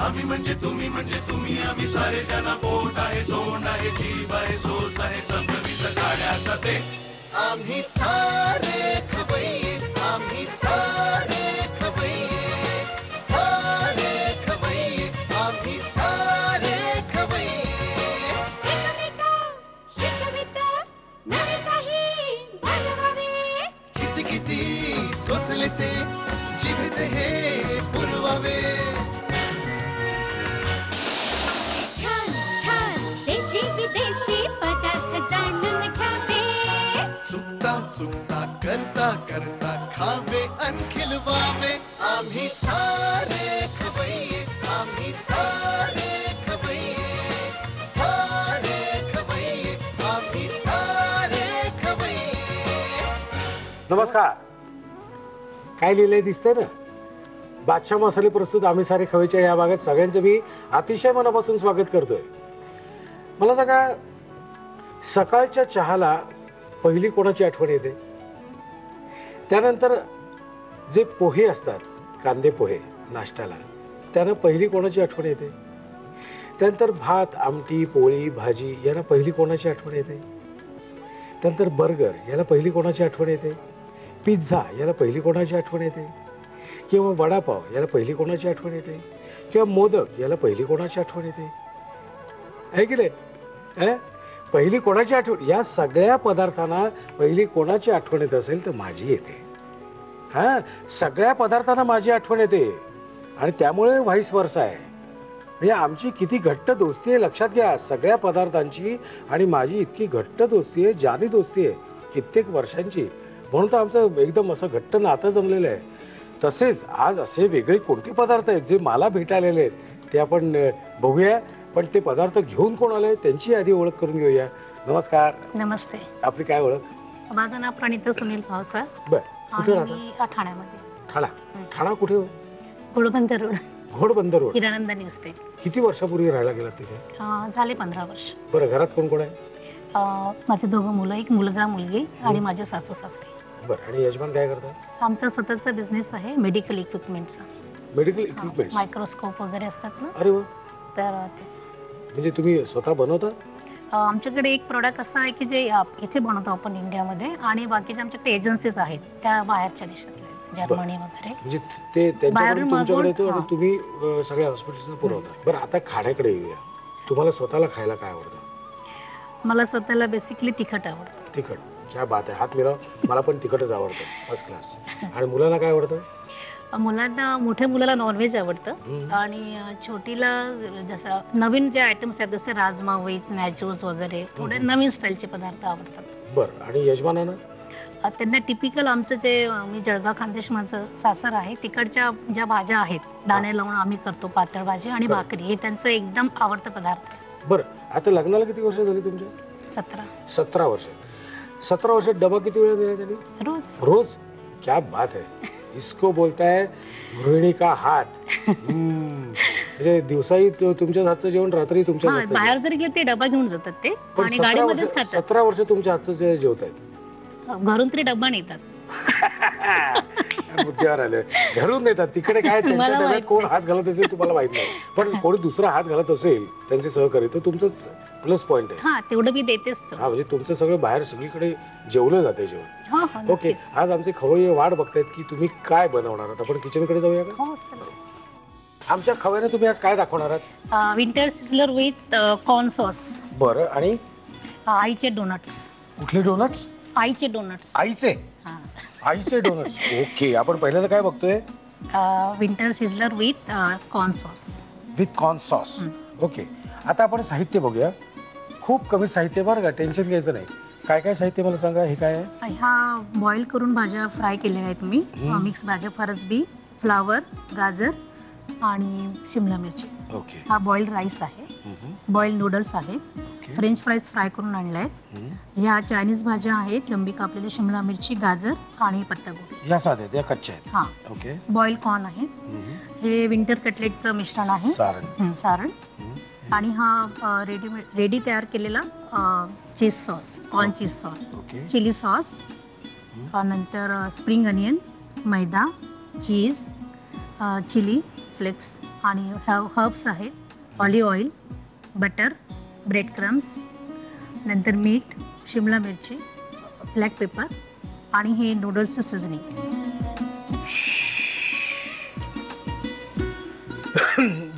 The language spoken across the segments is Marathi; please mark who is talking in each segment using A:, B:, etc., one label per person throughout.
A: आम्ही म्हणजे तुम्ही आम्ही सारे ज्यांना पोट आहे तोंड आहे जीभ आहे सोस आहे चमचमीत गाण्याचा ते आम्ही सारे खवय्ये आम्ही सारे खवय्ये सारे खवय्ये आम्ही सारे खवय्ये
B: शिकवित नवे काही बनवावे
A: किती किती चोचले ते जिभेचे हे पुरवावे
B: छान छान देशी विदेशी पदार्थ जाणून घ्यावे
A: चुकता चुकता करता करता खावे अन खिलवावे आम्ही सारे खवय्ये आम्ही सारे खवय्ये सारे खवय्ये आम्ही सारे खवय्ये.
C: नमस्कार. काय लिहिलंय दिसतंय ना? बादशाह मसाले प्रस्तुत आम्ही सारे खवय्येच्या या भागात सगळ्यांचं मी अतिशय मनापासून स्वागत करतोय. मला सांगा, सकाळच्या चहाला पहिली कोणाची आठवण येते? त्यानंतर जे पोहे असतात, कांदे पोहे नाश्त्याला, त्यानं पहिली कोणाची आठवण येते? त्यानंतर भात आमटी पोळी भाजी याला पहिली कोणाची आठवण येते? त्यानंतर बर्गर याला पहिली कोणाची आठवण येते? पिझ्झा याला पहिली कोणाची आठवण येते? किंवा वडापाव याला पहिली कोणाची आठवण येते? किंवा मोदक याला पहिली कोणाची आठवण येते? आहे की नाही? पहिली कोणाची आठवण? या सगळ्या पदार्थांना पहिली कोणाची आठवण येत असेल तर माझी येते. हा, सगळ्या पदार्थांना माझी आठवण येते आणि त्यामुळे व्हाईस वर्सा आहे. म्हणजे आमची किती घट्ट दोस्ती आहे लक्षात घ्या. सगळ्या पदार्थांची आणि माझी इतकी घट्ट दोस्ती आहे, जानी दोस्ती आहे, कित्येक वर्षांची. म्हणून तर आमचं एकदम असं घट्ट नातं जमलेलं आहे. तसेच आज असे वेगळे कोणते पदार्थ आहेत जे मला भेटायलेले आहेत ते आपण बघूया. पण ते पदार्थ घेऊन कोण आले त्यांची आधी ओळख करून घेऊया. नमस्कार.
D: नमस्ते.
C: आपली काय ओळख?
D: माझं नाव प्रणिता सुनील भावसार.
C: बर, कुठे
D: आणि
C: राहता?
D: मी ठाण्यामध्ये.
C: ठाणा. ठाणा कुठे हो?
D: घोडबंदर रोड.
C: घोडबंदर रोड.
D: हिरानंदा निघते.
C: किती वर्षापूर्वी राहायला गेला तिथे?
D: झाले 15 वर्ष.
C: बरं, घरात कोण कोण आहे?
D: माझे 2 मुलं, एक मुलगा मुलगी आणि माझे सासू सासरे.
C: बरं, आणि यजमान काय करतात?
D: आमचा स्वतःचा बिझनेस आहे मेडिकल इक्विपमेंटचा.
C: Medical equipment?
D: मायक्रोस्कोप वगैरे असतात ना.
C: अरे वा.
D: तर
C: म्हणजे तुम्ही स्वतः बनवता?
D: आमच्याकडे एक प्रोडक्ट असं आहे की जे इथे बनवतो आपण इंडियामध्ये आणि बाकीच्या आमच्याकडे एजन्सीज आहेत त्या बाहेरच्या देशातल्या, जर्मनी वगैरे.
C: म्हणजे ते त्यांच्याकडून तुमच्याकडे येतो आणि
D: हां.
C: तुम्ही सगळ्या हॉस्पिटल्सना पुरवता. बरं, आता खाण्याकडे येऊया. तुम्हाला स्वतःला खायला काय आवडतं?
D: मला स्वतःला बेसिकली तिखट आवडतं.
C: तिखट? क्या बात आहे, हात मिळव. मला पण तिखटच आवडतं, फर्स्ट क्लास. आणि मुलांना काय आवडतं?
D: मुलांना, मोठ्या मुलाला नॉनव्हेज आवडतं आणि छोटीला जसं नवीन जे आयटम्स आहेत जसे राजमा विथ नॅचोस वगैरे थोडे नवीन स्टाईलचे पदार्थ आवडतात.
C: बरं, आणि यजमानांना?
D: त्यांना टिपिकल आमचं जे मी जळगाव खानदेश माझं सासर आहे तिकडच्या ज्या भाज्या आहेत दाणे लावून आम्ही करतो, पातळ भाजी आणि भाकरी, हे त्यांचं एकदम आवडतं पदार्थ आहे.
C: बरं, आता लग्नाला किती वर्ष झाली तुमच्या?
D: 17.
C: 17 वर्ष. 17 वर्षात डबा किती वेळा दिला त्यांनी?
D: रोज.
C: रोज? क्या बात है. इसको बोलता है गृहिणी का हात. म्हणजे दिवसाही तुमच्या हातचं जेवण, रात्री तुमच्या हातचं
D: बाहेर
C: जेवण.
D: जरी गेले ते डबा घेऊन जातात ते
C: पण
D: आणि गाडीमध्येच खातात.
C: 17 वर्ष तुमच्या हातचं जेवत आहेत?
D: घरून तरी डबा नेतात.
C: मुद्द्यावर आले. घरून देतात. तिकडे काय त्यांच्या डब्यात कोण हात घालत असेल तुम्हाला माहित नाही, पण कोणी दुसरा हात घालत असेल त्यांचे सहकारी तर तुमचंच प्लस पॉईंट आहे.
D: हा, तेवढं मी देतेच.
C: हा, म्हणजे तुमचं सगळं बाहेर सगळीकडे जेवलं जाते जेवण. ओके, आज आमचे खवय्ये वाट बघतायत की तुम्ही काय बनवणार आहात. आपण किचनकडे जाऊया का?
D: हो, चला.
C: आमच्या खवय्याने तुम्ही आज काय दाखवणार आहात?
D: Winter sizzler with corn sauce.
C: बरं, आणि
D: आईचे डोनट्स.
C: कुठले डोनट्स?
D: आईचे डोनट्स.
C: आईचे? आईचे डोनट्स. ओके, आपण पहिल्यांदा काय बघतोय?
D: Winter sizzler with corn sauce.
C: With corn sauce. Okay, आता आपण साहित्य बघूया. खूप कमी साहित्य बरं का, टेन्शन घ्यायचं नाही. काय काय साहित्य मला सांगा. हे काय आहे?
D: ह्या बॉईल करून भाज्या फ्राय केलेल्या आहेत मी. मिक्स भाज्या, फरसबी, फ्लावर, गाजर आणि शिमला मिरची.
C: ओके.
D: हा बॉइल्ड राईस आहे. बॉइल्ड नूडल्स आहेत. फ्रेंच फ्राईज फ्राय करून आणले आहेत. ह्या चायनीज भाज्या आहेत, लंबी कापलेली शिमला मिरची, गाजर आणि पत्तागोबी.
C: या साध्या, त्या कच्च्या आहेत?
D: हा.
C: ओके.
D: बॉइल्ड कॉर्न आहे. हे विंटर कटलेटचं मिश्रण आहे. सारण. आणि हा रेडी तयार केलेला चीज sauce, corn cheese sauce, chili sauce, नंतर स्प्रिंग अनियन, मैदा, चीज, चिली फ्लेक्स आणि हर्ब्स आहेत, olive oil, butter, bread crumbs, नंतर मीठ, शिमला मिरची, ब्लॅक पेपर आणि हे नूडल्सचं सिझनिंग.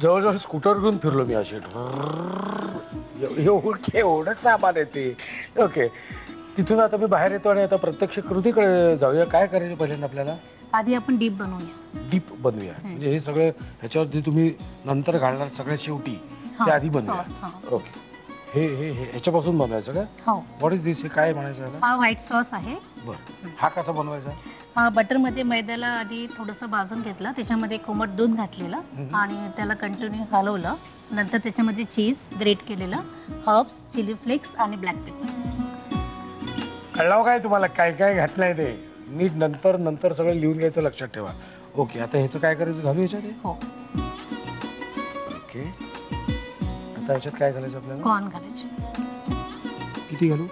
C: जवळजवळ स्कूटर घेऊन फिरलो मी असे. एवढं सामान आहे ते. ओके, तिथून आता मी बाहेर येतो आणि आता प्रत्यक्ष कृतीकडे जाऊया. काय करायचं पहिल्यांदा आपल्याला?
D: आधी आपण डीप बनवूया.
C: डीप बनवूया म्हणजे हे सगळं ह्याच्यावरती तुम्ही नंतर घालणार सगळ्यात शेवटी ते आधी बनवूया. ओके, हे हे ह्याच्यापासून बनवायचं का?
D: हो.
C: व्हॉट इज दिस? हे काय म्हणायचं?
D: हा व्हाईट सॉस आहे.
C: बरं, हा कसा बनवायचा?
D: हा बटरमध्ये मैद्याला आधी थोडंसं भाजून घेतलं, त्याच्यामध्ये कोमट दूध घातलेलं आणि त्याला कंटिन्यू हलवलं. नंतर त्याच्यामध्ये चीज ग्रेट केलेलं, हर्ब्स, चिली फ्लेक्स आणि ब्लॅक पेपर.
C: कळलं काय तुम्हाला काय काय घातलंय ते? नीट नंतर सगळं लिहून घ्यायचं, लक्षात ठेवा. ओके, आता ह्याचं काय करायचं? घालू ह्याच्यात?
D: हो.
C: ओके, आता ह्याच्यात काय घालायचं आपल्याला?
D: कॉर्न घालायचे.
C: किती घालू?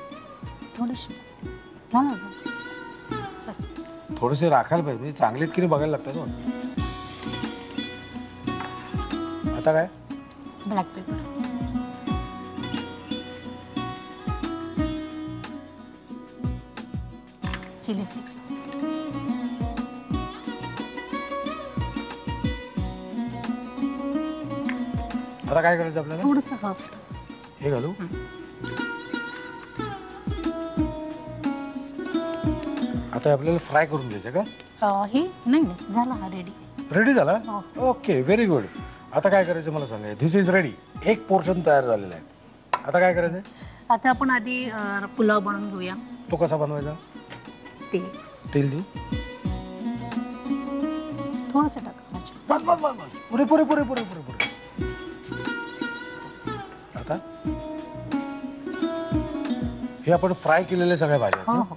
D: थोडीशी घालायचं. बस.
C: थोडेसे राखायला पाहिजे, म्हणजे चांगले की नाही बघायला लागतात. आता काय?
D: Black pepper. Chilli flakes.
C: आता काय करायचं आपल्याला?
D: थोडंसं हर्ब्स.
C: हे घालू? आता आपल्याला फ्राय करून घ्यायचं का?
D: हे नाही झाला, हा रेडी.
C: रेडी झाला?
D: हो.
C: Okay, very good. आता काय करायचं मला सांगा. This is ready. एक पोर्शन तयार झालेला आहे. आता काय करायचंय?
D: आता आपण आधी पुलाव बनवून घेऊया.
C: तो कसा बनवायचा? तेल देऊ?
D: थोडंसं टाका.
C: बस बस बस बस, पुरे पुरे पुरे पुरे पुरे पुरे. आता हे आपण फ्राय केलेले सगळ्या भाज्या.
D: हो हो.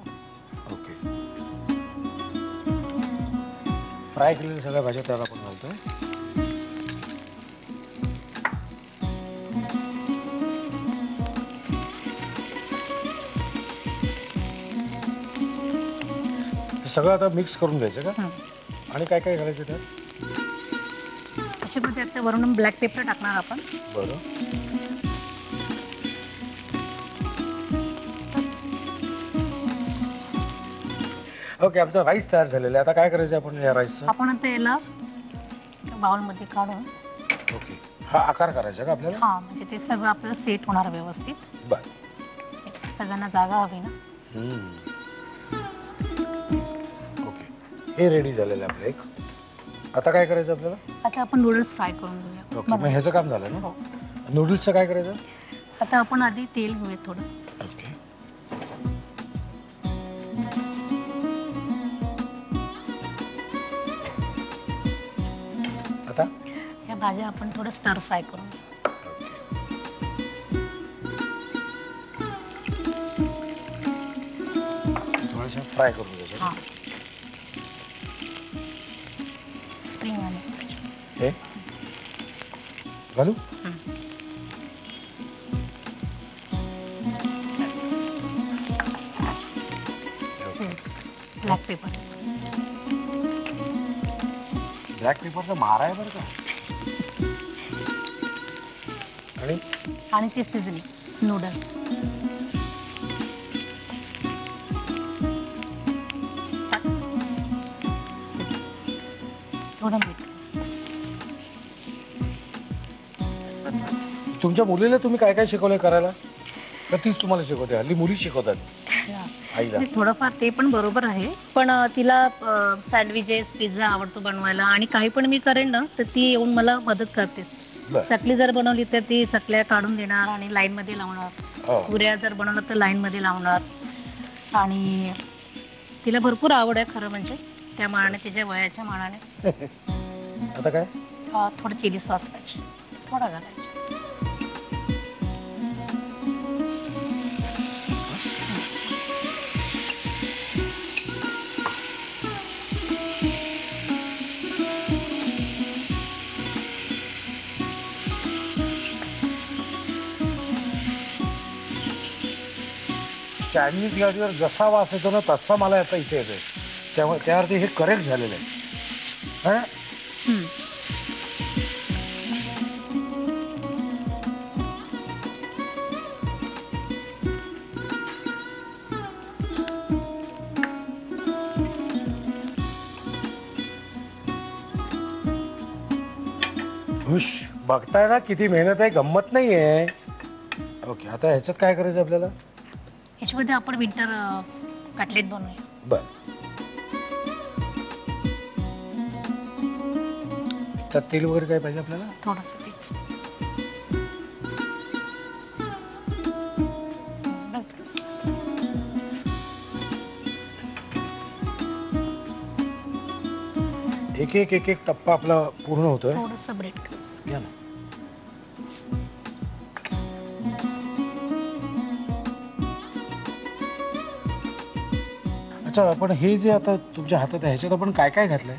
C: ओके, फ्राय केलेल्या सगळ्या भाज्या त्याला आपण घालतोय. सगळं आता मिक्स करून घ्यायचं का? आणि काय काय घालायचं त्यात?
D: त्याच्यामध्ये आता वरून ब्लॅक पेपर टाकणार आपण.
C: बरं. ओके, आमचा राईस तयार झालेला आहे. आता काय करायचं आपण या राईसचं?
D: आपण आता याला बाउलमध्ये काढून.
C: ओके, हा आकार करायचा का आपल्याला?
D: हा, म्हणजे ते सगळं आपल्याला सेट होणार व्यवस्थित.
C: बर.
D: सगळ्यांना जागा हवी ना.
C: ओके, हे रेडी झालेलं आहे आपलं एक. आता काय करायचं आपल्याला?
D: आता आपण नूडल्स फ्राय करून घेऊया.
C: ओके, मग ह्याचं काम झालं ना.
D: हो.
C: नूडल्सचं काय करायचं?
D: आता आपण आधी तेल घेऊया थोडं.
C: ओके, आता
D: ह्या भाज्या आपण थोडं स्टर फ्राय करून घेऊ.
C: थोडंसं फ्राय करून घ्यायचं.
D: हा, स्प्रिंग आले
C: हे घालू?
D: Black paper.
C: ब्लॅक पेपरचा मारा आहे बरं का. आणि
D: ते सिझनिंग नूडल. थोडं मीठ.
C: तुमच्या मुलीला तुम्ही काय काय शिकवलंय करायला? तर तीच तुम्हाला शिकवते? हल्ली मुली शिकवतात आईला.
D: थोडंफार ते पण बरोबर आहे, पण तिला सँडविचेस, पिझ्झा आवडतो बनवायला आणि काही पण मी करेन ना तर ती येऊन मला मदत करते. चकली जर बनवली तर ती चकल्या काढून देणार आणि लाईन मध्ये लावणार. पुऱ्या जर बनवलं तर लाईन मध्ये लावणार. आणि तिला भरपूर आवड आहे खरं म्हणजे, त्या मानाने, तिच्या वयाच्या मानाने.
C: आता काय?
D: थोडं चिली सॉस पाहिजे, थोडा घालायचा.
C: चायनीज गाडीवर जसा वास येतो ना तसा मला आता इथे येतोय. त्यामुळे त्यावरती हे करेक्ट झालेलं आहे. खुश बघताय ना किती मेहनत आहे, गंमत नाहीये. ओके, आता ह्याच्यात काय करायचं आपल्याला?
D: ह्याच्यामध्ये आपण विंटर कटलेट बनवूया.
C: बर, त्यात तेल वगैरे काय पाहिजे आपल्याला?
D: थोडस तेल. बस बस.
C: एक एक एक एक टप्पा आपला पूर्ण होतोय.
D: थोडस ब्रेड क्रम्स
C: घ्या ना. अच्छा, आपण हे जे आता तुमच्या हातात आहे ह्याच्यात आपण काय काय घातलंय?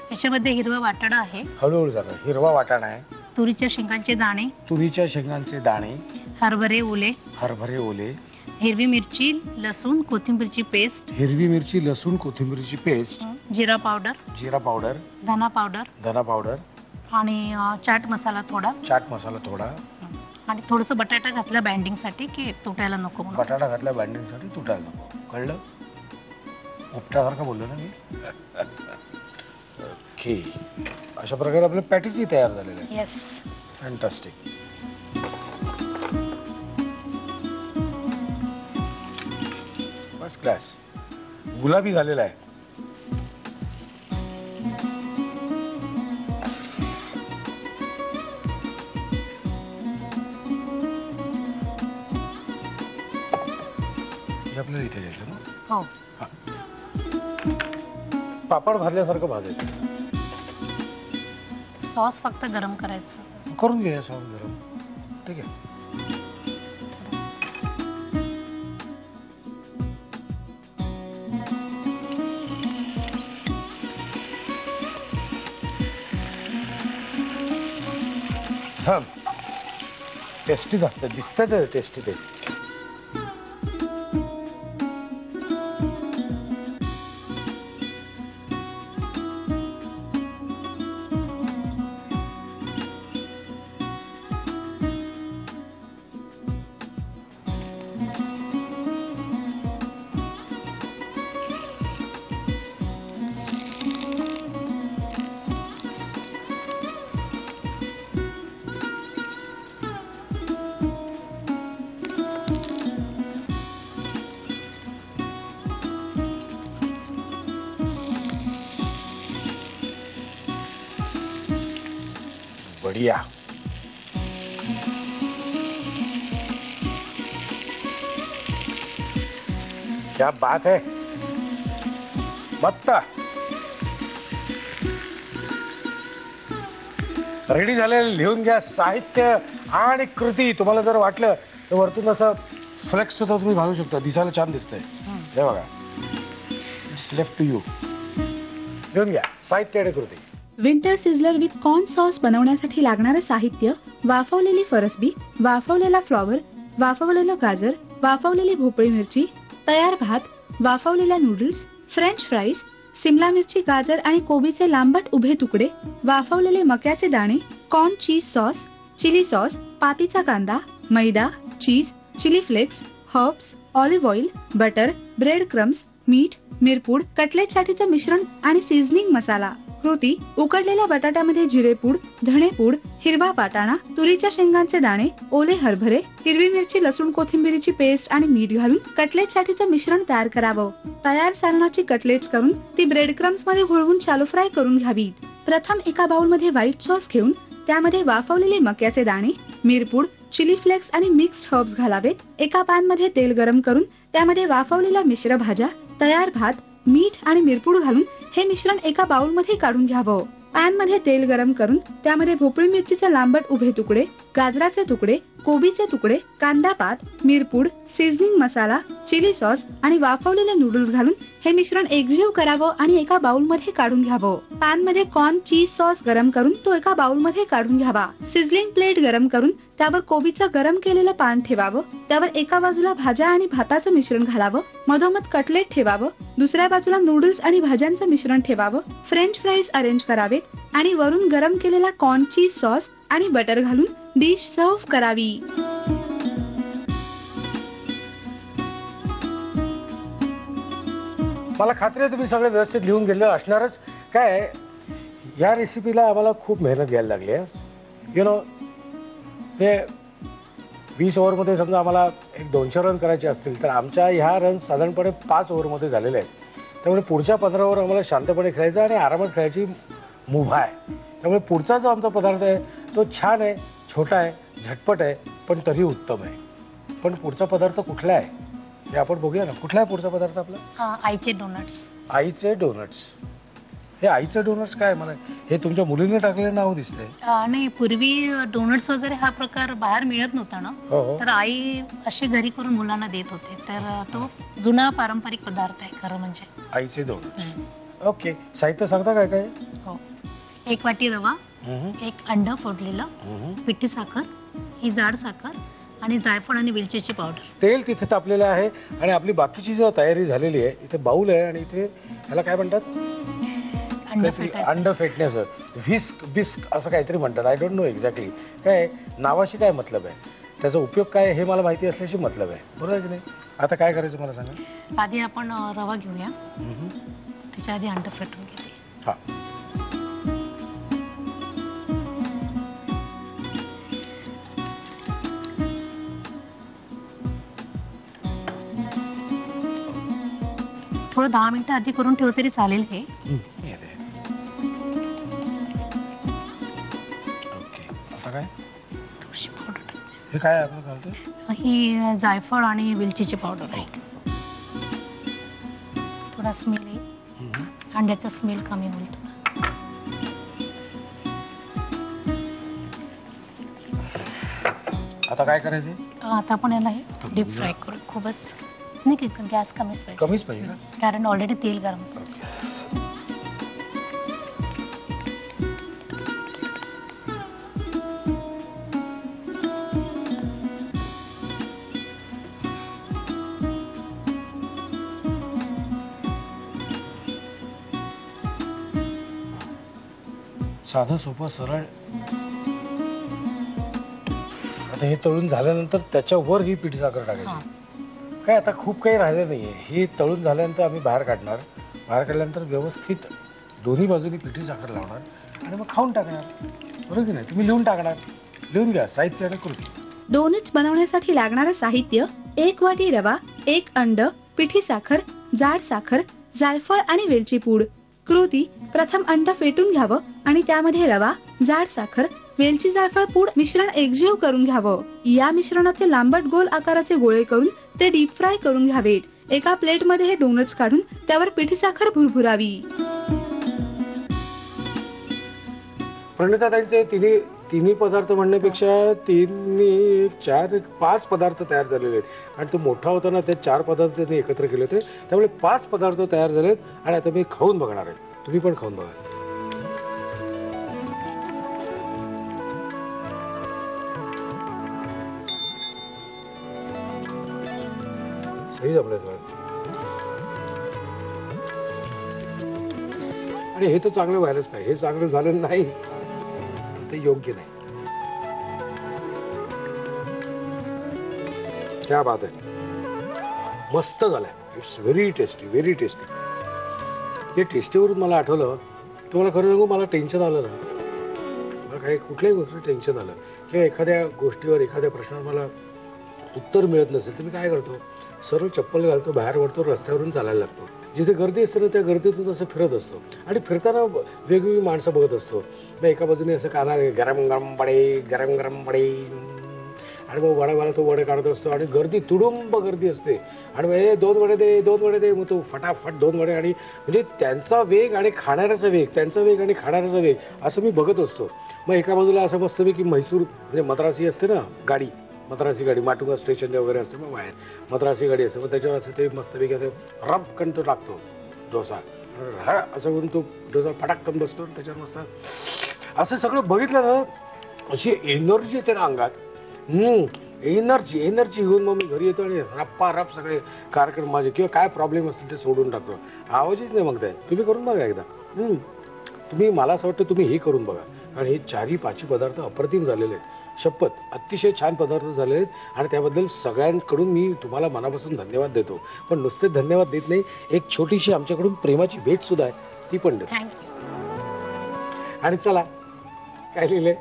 D: ह्याच्यामध्ये हिरवा वाटाणा आहे,
C: हळूहळू झालं. हिरवा वाटाणा आहे,
D: तुरीच्या शेंगांचे दाणे,
C: तुरीच्या शेंगांचे दाणे,
D: हरभरे ओले,
C: हरभरे ओले,
D: हिरवी मिरची, लसूण, कोथिंबीरची पेस्ट,
C: हिरवी मिरची, लसूण, कोथिंबीरची पेस्ट,
D: जिरा पावडर,
C: जिरा पावडर,
D: धना पावडर
C: धना पावडर
D: आणि चाट मसाला थोडा,
C: चाट मसाला थोडा,
D: आणि थोडस बटाटा घातला बाइंडिंग साठी की तुटायला नको म्हणून.
C: बटाटा घातला बाइंडिंग साठी, तुटायला नको. कळलं? उपटासारखं बोललो ना मी. ओके, अशा प्रकारे आपल्या पॅटीजही तयार झालेल्या आहे.
D: येस.
C: फॅन्टास्टिक. First class. गुलाबी झालेला आहे. हे आपल्याला इथे घ्यायचं ना?
D: हो.
C: पापड भाजल्यासारखं भाजायचं.
D: सॉस फक्त गरम करायचं.
C: करून घ्या सॉस गरम. ठीक आहे. हा, टेस्टी लागतं, दिसतं ते टेस्टी. ते बढ़िया. क्या बात है, मस्त. रेडी झालेलं लिहून घ्या. साहित्य आणि कृती. तुम्हाला जर वाटलं तर वरतून असं फ्लेक्स सुद्धा तुम्ही घालू शकता, दिसायला छान दिसतंय. हे बघा, इट्स लेफ्ट टू यू. लिहून घ्या साहित्य आणि कृती.
E: Winter sizzler with corn sauce बनवण्यासाठी लागणारे साहित्य: वाफवलेली फरसबी, वाफवलेला फ्लॉवर, वाफवलेलं गाजर, वाफवलेली भोपळी मिरची, तयार भात, वाफवलेल्या नूडल्स, फ्रेंच फ्राईज, सिमला मिरची, गाजर आणि कोबीचे लांबट उभे तुकडे, वाफवलेले मक्याचे दाणे, corn cheese sauce, chili sauce, पातीचा कांदा, मैदा, cheese, chili flakes, herbs, olive oil, butter, bread crumbs, मीठ, मिरपूड, कटलेटसाठीचं मिश्रण आणि सीझनिंग मसाला. कृती: उकडलेल्या बटाट्यामध्ये जिरेपूड, धणेपूड, हिरवा वाटाणा, तुरीच्या शेंगांचे दाणे, ओले हरभरे, हिरवी मिरची, लसूण, कोथिंबीरीची पेस्ट आणि मीठ घालून कटलेटसाठीचं मिश्रण तयार करावं. तयार सारणाची कटलेट्स करून ती ब्रेड क्रम्स मध्ये घोळवून शालो फ्राय करून घ्यावीत. प्रथम एका बाउलमध्ये व्हाईट सॉस घेऊन त्यामध्ये वाफवलेले मक्याचे दाणे, मिरपूड, चिली फ्लेक्स आणि मिक्स्ड हर्ब्स घालावेत. एका पॅन मध्ये तेल गरम करून त्यामध्ये वाफवलेल्या मिश्र भाज्या, तयार भात, मीठ आणि मिरपूड घालून हे मिश्रण एका बाउल मध्ये काढून घ्यावं. पॅन मध्ये तेल गरम करून त्यामध्ये भोपळी मिरचीचे लांबट उभे तुकडे, गाजराचे तुकडे, कोबीचे तुकडे, कांदा पात, मिरपूड, सीझनिंग मसाला, चिली सॉस आणि वाफवलेले नूडल्स घालून हे मिश्रण एकजीव करावं आणि एका बाउल मध्ये काढून घ्यावं. पॅन मध्ये कॉर्न चीज सॉस गरम करून तो एका बाउल मध्ये काढून घ्यावा. सिझलिंग प्लेट गरम करून त्यावर कोबीचं गरम केलेलं पान ठेवावं. त्यावर एका बाजूला भाज्या आणि भाताचं मिश्रण घालावं. मधोमध कटलेट ठेवावं. दुसऱ्या बाजूला नूडल्स आणि भाज्यांचं मिश्रण ठेवावं. फ्रेंच फ्राईज अरेंज करावेत आणि वरून गरम केलेला कॉर्न चीज सॉस आणि बटर घालून डिश सर्व्ह करावी.
C: मला खात्री आहे तुम्ही सगळं व्यवस्थित लिहून गेलं असणारच. काय या रेसिपीला आम्हाला खूप मेहनत घ्यायला लागली आहे. ते 20 ओव्हरमध्ये समजा आम्हाला एक 200 रन करायचे असतील तर आमच्या ह्या रन्स साधारणपणे 5 ओव्हरमध्ये झालेले आहेत. त्यामुळे पुढच्या 15 ओव्हर आम्हाला शांतपणे खेळायचं आणि आरामात खेळायची मुभा आहे. त्यामुळे पुढचा जो आमचा पदार्थ आहे तो छान आहे, छोटा आहे, झटपट आहे, पण तरी उत्तम आहे. पण पुढचा पदार्थ कुठला आहे हे आपण बघूया ना. कुठला आहे पुढचा पदार्थ आपला?
D: आईचे डोनट्स.
C: आईचे डोनट्स. हे आईचे डोनट्स काय? मला हे तुमच्या मुलीने टाकलेलं नाव दिसतंय.
D: नाही, पूर्वी डोनट्स वगैरे हा प्रकार बाहेर मिळत नव्हता ना, तर आई असे घरी करून मुलांना देत होते. तर तो जुना पारंपरिक पदार्थ आहे खरं म्हणजे.
C: आईचे डोनट्स. ओके, साहित्य सांगता काय काय?
D: हो, 1 वाटी रवा, 1 अंड फोडलेलं, पिठी साखर, ही जाड साखर आणि जायफळ आणि वेलचीची पावडर. तेल
C: तिथे तापलेलं आहे आणि आपली बाकीची जी तयारी झालेली आहे. इथे बाऊल आहे आणि इथे ह्याला काय म्हणतात? अंड फेटण्याचं बिस्क असं काहीतरी म्हणतात. आय डोंट नो एक्झॅक्टली काय नावाशी काय मतलब आहे, त्याचा उपयोग काय हे मला माहिती असल्याशी मतलब आहे, बरोबर की नाही? आता काय करायचं मला सांगा.
D: आधी आपण रवा घेऊया, त्याच्या आधी अंड फेटून घेते.
C: हा,
D: थोडं 10 मिनिटं आधी करून ठेवलं तरी चालेल. हे
C: काय? हे काय आपण घालतो?
D: ही जायफळ आणि वेलचीची पावडर आहे. थोडा स्मेल येईल, अंड्याचा स्मेल कमी होईल थोडा.
C: आता काय करायचं?
D: आता आपण याला हे डीप फ्राय करू. खूपच नाही की गॅस कमीच पाहिजे कारण ऑलरेडी तेल गरम आहे.
C: साधं सोपं सरळ. आता हे तळून झाल्यानंतर त्याच्यावर ही पिठी साखर टाकायची. काय आता खूप काही राहिलं नाहीये. हे तळून झाल्यानंतर आम्ही बाहेर काढणार. बाहेर काढल्यानंतर व्यवस्थित दोन्ही बाजूनी पिठी साखर लावणार आणि मग खाऊन टाकणार, बरोबर की नाही? तुम्ही लिहून टाकणार. लिहून घ्या साहित्य आणि कृती.
E: डोनट्स बनवण्यासाठी लागणारं साहित्य: 1 वाटी रवा, 1 अंड, पिठी साखर, जाड साखर, जायफळ आणि वेलची पूड. कृती: प्रथम अंड फेटून घ्यावं आणि त्यामध्ये रवा, जाड साखर, वेलची, जायफळ पूड मिश्रण एकजीव करून घ्यावं. या मिश्रणाचे लांबट गोल आकाराचे गोळे करून ते डीप फ्राय करून घ्यावेत. एका प्लेटमध्ये हे डोनट्स काढून त्यावर पिठी साखर भुरभुरावी.
C: प्रणिताताईंचे तिन्ही पदार्थ म्हणण्यापेक्षा 3, 4, 5 पदार्थ तयार झालेले आहेत. आणि तो मोठा होता ना, ते 4 पदार्थ त्यांनी एकत्र केले होते. त्यामुळे 5 पदार्थ तयार झालेत आणि आता मी खाऊन बघणार आहे. तुम्ही पण खाऊन बघा. सही जमलंय थोडं. आणि हे तर चांगलं व्हायलाच पाहिजे. हे चांगलं झालं नाही ते योग्य नाही. क्या बात आहे, मस्त झालंय. It's very tasty, very tasty. हे टेस्टीवरून मला आठवलं, तुम्हाला खरं सांगू, मला टेन्शन आलं ना. मला काही कुठल्याही गोष्टी टेन्शन आलं किंवा एखाद्या गोष्टीवर, एखाद्या प्रश्नावर मला उत्तर मिळत नसेल तर मी काय करतो, सरळ चप्पल घालतो, बाहेर वळतो, रस्त्यावरून चालायला लागतो. जिथे गर्दी असते ना त्या गर्दीतून असं फिरत असतो आणि फिरताना वेगवेगळी माणसं बघत असतो. मग एका बाजूने असं काना गरम गरम पडे, गरम गरम पडे, आणि मग वड्यावाला तो वडे काढत असतो आणि गर्दी तुडुंब गर्दी असते. आणि मग हे 2 वडे दे, 2 वडे दे, मग तो फटाफट 2 वडे. आणि म्हणजे त्यांचा वेग आणि खाणाऱ्याचा वेग, त्यांचा वेग आणि खाणाऱ्याचा वेग असं मी बघत असतो. मग एका बाजूला असं बसतो की म्हैसूर म्हणजे मद्रासी असते ना गाडी, मद्रासी गाडी माटुंगा स्टेशन वगैरे असते, मग बाहेर मद्रासी गाडी असते. मग त्याच्यावर असं ते मस्तपैकी असं रबकन तो टाकतो डोसा, असं करून तो डोसा फटाकन बसतो. त्याच्यावर मस्त असं सगळं बघितलं ना, अशी एनर्जी येते ना अंगात. एनर्जी घेऊन मग मी घरी येतो आणि रप्पा सगळे कार्यक्रम माझे किंवा काय प्रॉब्लेम असतील ते सोडून टाकतो. आवाजच नाही मग. तुम्ही करून बघा एकदा. तुम्ही, मला असं वाटतं तुम्ही हे करून बघा. आणि हे 4-5 पदार्थ अप्रतिम झालेले आहेत. शपथ, अतिशय छान पदार्थ झाले आहेत आणि त्याबद्दल सगळ्यांकडून मी तुम्हाला मनापासून धन्यवाद देतो. पण नुसते धन्यवाद देत नाही, एक छोटीशी आमच्याकडून प्रेमाची भेट सुद्धा आहे, ती पण देतो. आणि चला, काय लिहिलंय?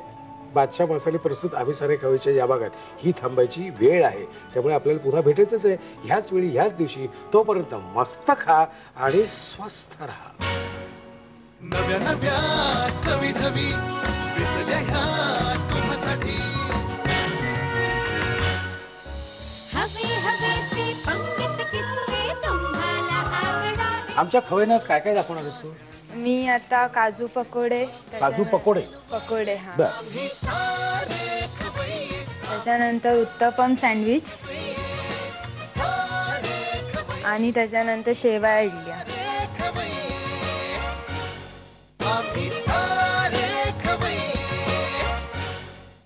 C: बादशाह मसाले प्रस्तुत आम्ही सारे खवयच्या या भागात ही थांबायची वेळ आहे. त्यामुळे आपल्याला पुन्हा भेटायचंच आहे ह्याच वेळी ह्याच दिवशी. तोपर्यंत मस्त खा आणि स्वस्थ राहा.
A: नव्या नव्या चवी नवी विसरल्या ह्या तुम्हासाठी.
B: हवे हवेचे पंगत किस्से तुम्हाला आवडावे.
C: आमच्या खवयनास काय काय दाखवणार आहेस तू?
F: मी आता काजू पकोडे.
C: काजू पकोडे.
F: पकोडे हा.
C: बर.
F: त्याच्यानंतर उत्तपम सँडविच आणि त्याच्यानंतर शेवया इडल्या.